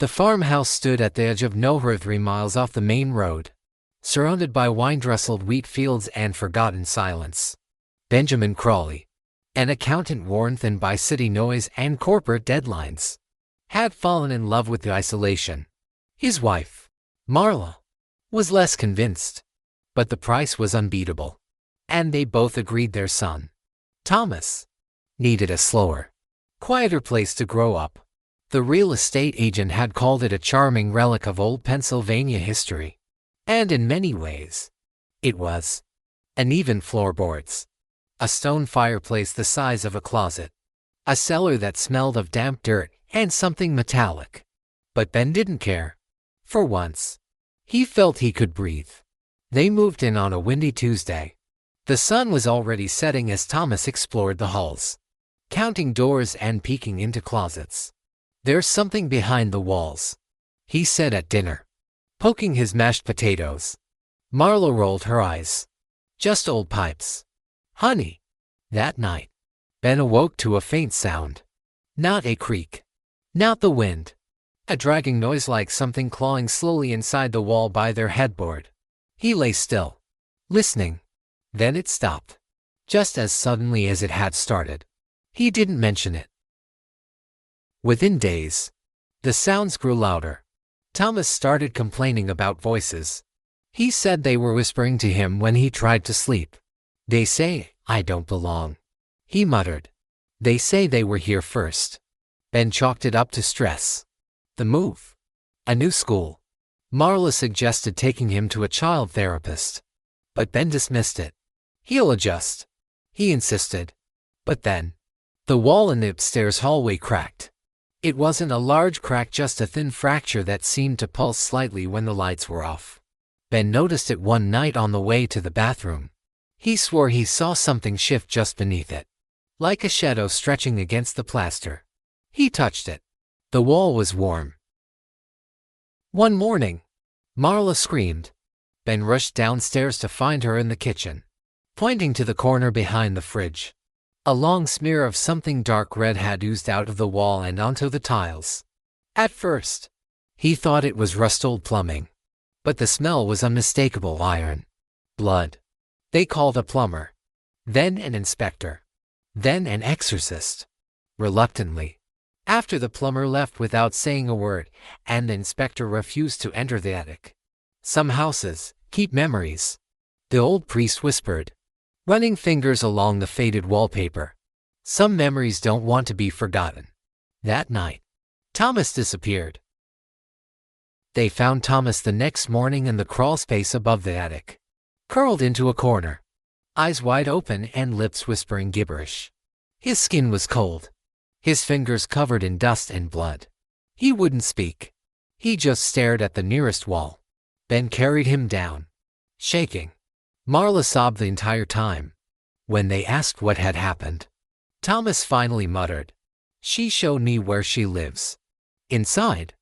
The farmhouse stood at the edge of nowhere 3 miles off the main road, surrounded by wine-rustled wheat fields and forgotten silence. Benjamin Crawley, an accountant worn thin by city noise and corporate deadlines, had fallen in love with the isolation. His wife, Marla, was less convinced, but the price was unbeatable, and they both agreed their son, Thomas, needed a slower, quieter place to grow up. The real estate agent had called it a charming relic of old Pennsylvania history, and in many ways, it was. Uneven floorboards, a stone fireplace the size of a closet, a cellar that smelled of damp dirt, and something metallic. But Ben didn't care. For once, he felt he could breathe. They moved in on a windy Tuesday. The sun was already setting as Thomas explored the halls, counting doors and peeking into closets. "There's something behind the walls," he said at dinner, poking his mashed potatoes. Marla rolled her eyes. "Just old pipes, honey." That night, Ben awoke to a faint sound. Not a creak. Not the wind. A dragging noise like something clawing slowly inside the wall by their headboard. He lay still, listening. Then it stopped, just as suddenly as it had started. He didn't mention it. Within days, the sounds grew louder. Thomas started complaining about voices. He said they were whispering to him when he tried to sleep. "They say I don't belong," he muttered. "They say they were here first." Ben chalked it up to stress. The move. A new school. Marla suggested taking him to a child therapist, but Ben dismissed it. "He'll adjust," he insisted. But then, the wall in the upstairs hallway cracked. It wasn't a large crack, just a thin fracture that seemed to pulse slightly when the lights were off. Ben noticed it one night on the way to the bathroom. He swore he saw something shift just beneath it, like a shadow stretching against the plaster. He touched it. The wall was warm. One morning, Marla screamed. Ben rushed downstairs to find her in the kitchen, pointing to the corner behind the fridge. A long smear of something dark red had oozed out of the wall and onto the tiles. At first, he thought it was rust-old plumbing, but the smell was unmistakable: iron, blood. They called a plumber, then an inspector, then an exorcist. Reluctantly, after the plumber left without saying a word, and the inspector refused to enter the attic. "Some houses keep memories," the old priest whispered, running fingers along the faded wallpaper. "Some memories don't want to be forgotten." That night, Thomas disappeared. They found Thomas the next morning in the crawl space above the attic, curled into a corner, eyes wide open and lips whispering gibberish. His skin was cold, his fingers covered in dust and blood. He wouldn't speak. He just stared at the nearest wall. Ben carried him down, shaking. Marla sobbed the entire time. When they asked what had happened, Thomas finally muttered, "She showed me where she lives. Inside,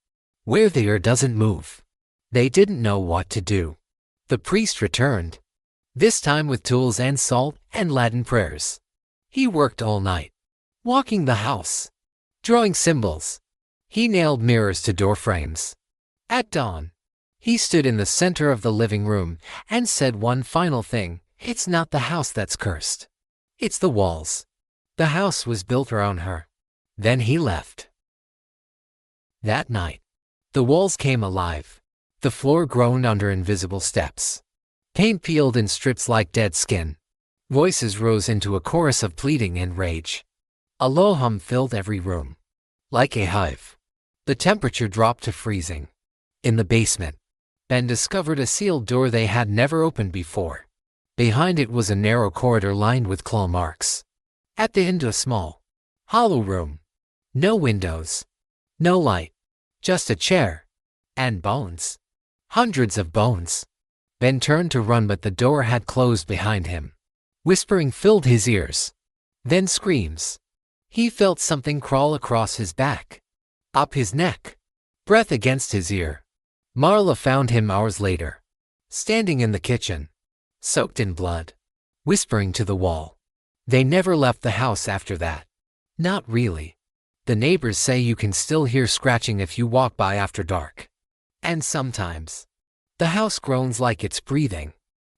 where the air doesn't move." They didn't know what to do. The priest returned, this time with tools and salt and Latin prayers. He worked all night, walking the house, drawing symbols. He nailed mirrors to door frames. At dawn, he stood in the center of the living room and said one final thing: "It's not the house that's cursed. It's the walls." The house was built around her. Then he left. That night, the walls came alive. The floor groaned under invisible steps. Paint peeled in strips like dead skin. Voices rose into a chorus of pleading and rage. A low hum filled every room, like a hive. The temperature dropped to freezing. In the basement, Ben discovered a sealed door they had never opened before. Behind it was a narrow corridor lined with claw marks. At the end, a small, hollow room. No windows, no light, just a chair and bones. Hundreds of bones. Ben turned to run, but the door had closed behind him. Whispering filled his ears. Then screams. He felt something crawl across his back, up his neck, breath against his ear. Marla found him hours later, standing in the kitchen, soaked in blood, whispering to the wall. They never left the house after that. Not really. The neighbors say you can still hear scratching if you walk by after dark. And sometimes, the house groans like it's breathing,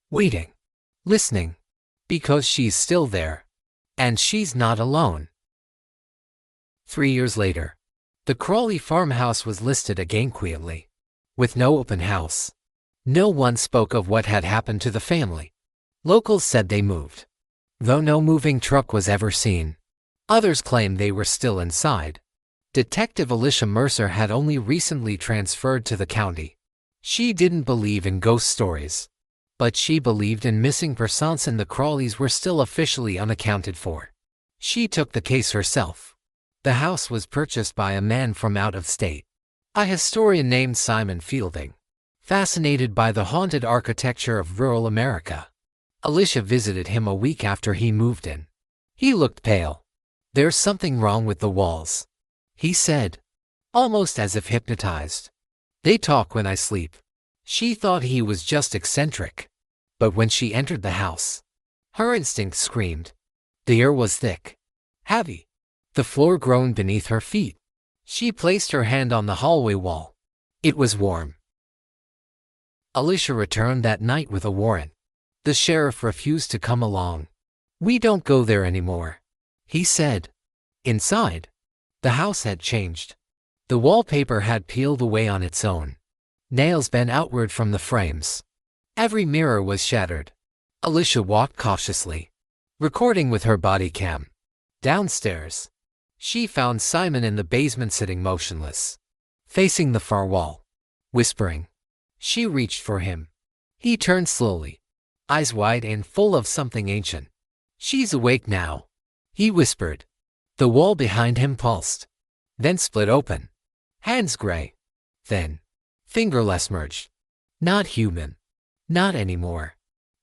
waiting, listening, because she's still there. And she's not alone. 3 years later, the Crawley farmhouse was listed again quietly. With no open house. No one spoke of what had happened to the family. Locals said they moved, though no moving truck was ever seen. Others claimed they were still inside. Detective Alicia Mercer had only recently transferred to the county. She didn't believe in ghost stories, but she believed in missing persons, and the Crawleys were still officially unaccounted for. She took the case herself. The house was purchased by a man from out of state, a historian named Simon Fielding. Fascinated by the haunted architecture of rural America, Alicia visited him a week after he moved in. He looked pale. "There's something wrong with the walls," he said, almost as if hypnotized. "They talk when I sleep." She thought he was just eccentric. But when she entered the house, her instinct screamed. The air was thick, heavy. The floor groaned beneath her feet. She placed her hand on the hallway wall. It was warm. Alicia returned that night with a warrant. The sheriff refused to come along. "We don't go there anymore," he said. Inside, the house had changed. The wallpaper had peeled away on its own. Nails bent outward from the frames. Every mirror was shattered. Alicia walked cautiously, recording with her body cam. Downstairs, she found Simon in the basement sitting motionless, facing the far wall, whispering. She reached for him. He turned slowly, eyes wide and full of something ancient. "She's awake now," he whispered. The wall behind him pulsed, then split open. Hands gray, thin, fingerless merged. Not human. Not anymore.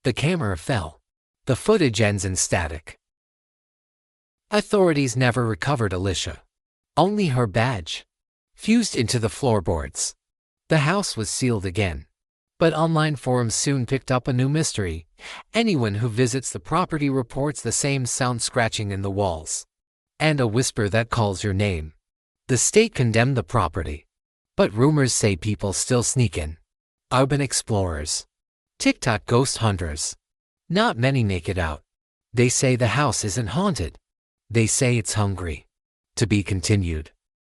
The camera fell. The footage ends in static. Authorities never recovered Alicia. Only her badge, fused into the floorboards. The house was sealed again. But online forums soon picked up a new mystery. Anyone who visits the property reports the same sound scratching in the walls, and a whisper that calls your name. The state condemned the property, but rumors say people still sneak in. Urban explorers, TikTok ghost hunters. Not many make it out. They say the house isn't haunted. They say it's hungry. To be continued.